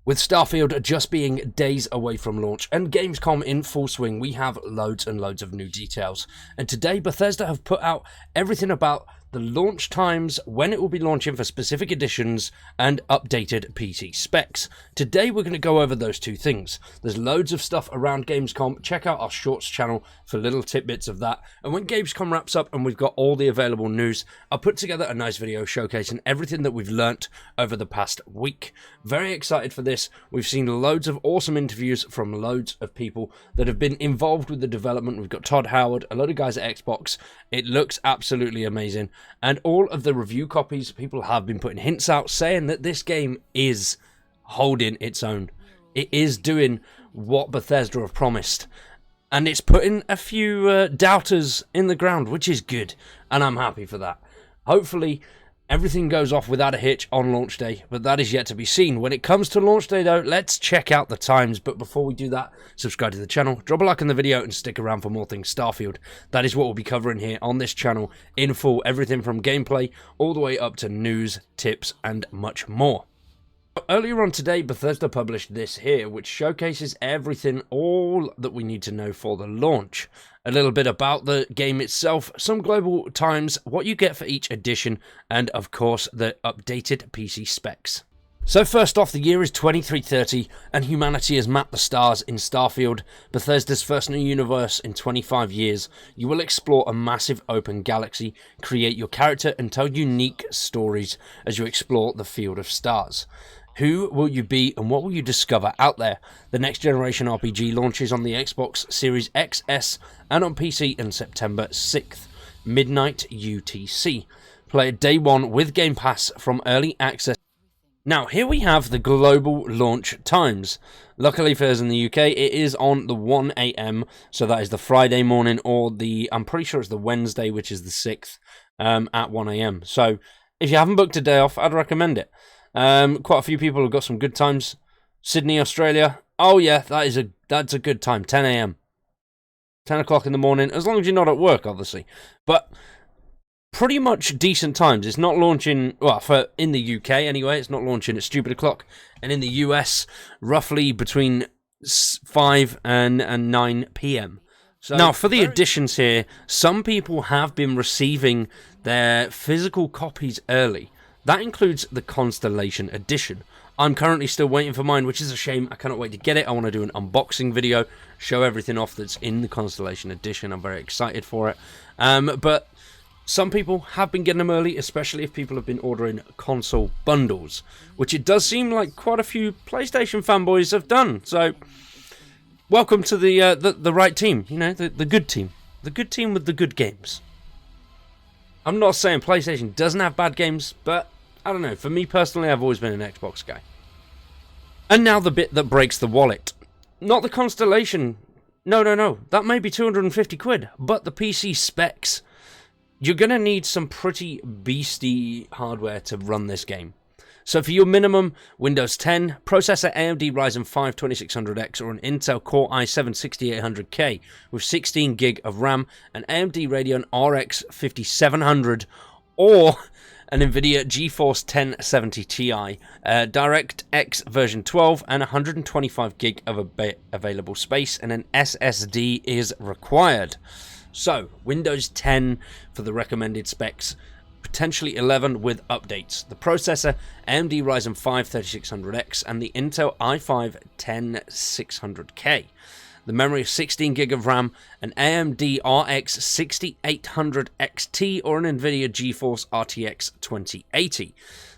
With Starfield just being days away from launch and Gamescom in full swing, we have loads and loads of new details. And today Bethesda have put out everything about the launch times, when it will be launching for specific editions, and updated PC specs. Today we're going to go over those two things. There's loads of stuff around Gamescom. Check out our Shorts channel for little tidbits of that. And when Gamescom wraps up and we've got all the available news, I'll put together a nice video showcasing everything that we've learnt over the past week. Very excited for this. We've seen loads of awesome interviews from loads of people that have been involved with the development. We've got Todd Howard, a load of guys at Xbox. It looks absolutely amazing. And all of the review copies, people have been putting hints out saying that this game is holding its own. It is doing what Bethesda have promised. And it's putting a few doubters in the ground, which is good. And I'm happy for that. Hopefully, everything goes off without a hitch on launch day, but that is yet to be seen. When it comes to launch day, though, let's check out the times. But before we do that, subscribe to the channel, drop a like on the video, and stick around for more things Starfield. That is what we'll be covering here on this channel in full. Everything from gameplay all the way up to news, tips, and much more. Earlier on today, Bethesda published this here, which showcases everything, all that we need to know for the launch. A little bit about the game itself, some global times, what you get for each edition, and of course, the updated PC specs. So first off, the year is 2330, and humanity has mapped the stars in Starfield, Bethesda's first new universe in 25 years. You will explore a massive open galaxy, create your character, and tell unique stories as you explore the field of stars. Who will you be and what will you discover out there? The next generation RPG launches on the Xbox Series XS and on PC on September 6th, midnight UTC. Play it day one with Game Pass from early access. Now, here we have the global launch times. Luckily for us in the UK, it is on the 1 AM, so that is the Friday morning, or I'm pretty sure it's the Wednesday, which is the 6th, at 1 AM. So, if you haven't booked a day off, I'd recommend it. Quite a few people have got some good times. Sydney, Australia. Oh yeah, that's a good time. 10 AM. 10 o'clock in the morning, as long as you're not at work, obviously. But pretty much decent times. It's not launching, well, in the UK anyway, it's not launching at stupid o'clock. And in the US, roughly between 5 and 9 PM. So now, for the editions here, some people have been receiving their physical copies early. That includes the Constellation edition. I'm currently still waiting for mine, which is a shame. I cannot wait to get it. I want to do an unboxing video, show everything off that's in the Constellation edition. I'm very excited for it. But some people have been getting them early, especially if people have been ordering console bundles, which it does seem like quite a few PlayStation fanboys have done. So, welcome to the right team. You know, the good team. The good team with the good games. I'm not saying PlayStation doesn't have bad games, but I don't know. For me personally, I've always been an Xbox guy. And now the bit that breaks the wallet. Not the Constellation. No. That may be 250 quid, but the PC specs. You're going to need some pretty beastie hardware to run this game. So for your minimum, Windows 10, processor AMD Ryzen 5 2600X or an Intel Core i7 6800K with 16 gig of RAM, an AMD Radeon RX 5700 or an NVIDIA GeForce 1070 Ti, DirectX version 12 and 125 gig of available space, and an SSD is required. So, Windows 10 for the recommended specs, potentially 11 with updates. The processor, AMD Ryzen 5 3600X and the Intel i5 10600K. The memory, 16 gig of RAM, an AMD RX 6800 XT or an NVIDIA GeForce RTX 2080.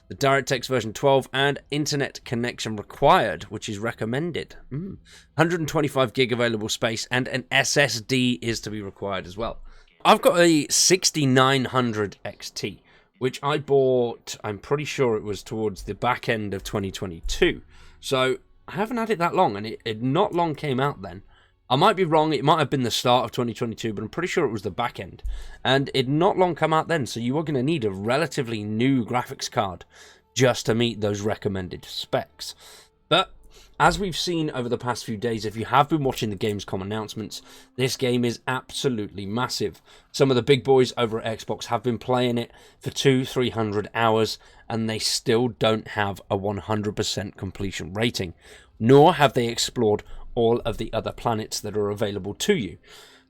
The DirectX version 12 and internet connection required, which is recommended. 125 gig available space and an SSD is to be required as well. I've got a 6900 XT, which I bought, I'm pretty sure it was towards the back end of 2022. So I haven't had it that long, and it not long came out then. I might be wrong, it might have been the start of 2022, but I'm pretty sure it was the back end. And it not long come out then, so you are going to need a relatively new graphics card just to meet those recommended specs. But As we've seen over the past few days, if you have been watching the Gamescom announcements, this game is absolutely massive. Some of the big boys over at Xbox have been playing it for 200-300 hours, and they still don't have a 100% completion rating, nor have they explored all of the other planets that are available to you.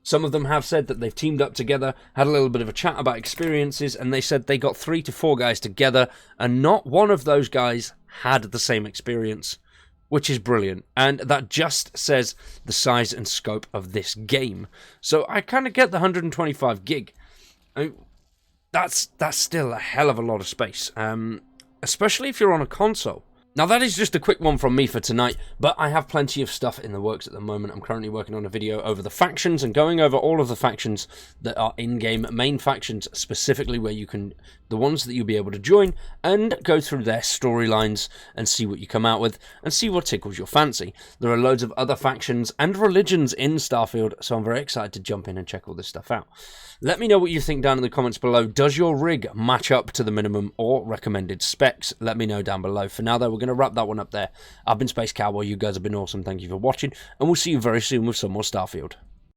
Some of them have said that they've teamed up together, had a little bit of a chat about experiences, and they said they got 3 to 4 guys together, and not one of those guys had the same experience, which is brilliant. And that just says the size and scope of this game. So I kind of get the 125 gig. I mean, that's still a hell of a lot of space, especially if you're on a console. Now that is just a quick one from me for tonight, but I have plenty of stuff in the works at the moment. I'm currently working on a video over the factions and going over all of the factions that are in-game, main factions specifically, where you can, the ones that you'll be able to join and go through their storylines and see what you come out with and see what tickles your fancy. There are loads of other factions and religions in Starfield, so I'm very excited to jump in and check all this stuff out. Let me know what you think down in the comments below. Does your rig match up to the minimum or recommended specs? Let me know down below. For now though, we're going to wrap that one up there. I've been Space Cowboy, you guys have been awesome, thank you for watching, and we'll see you very soon with some more Starfield.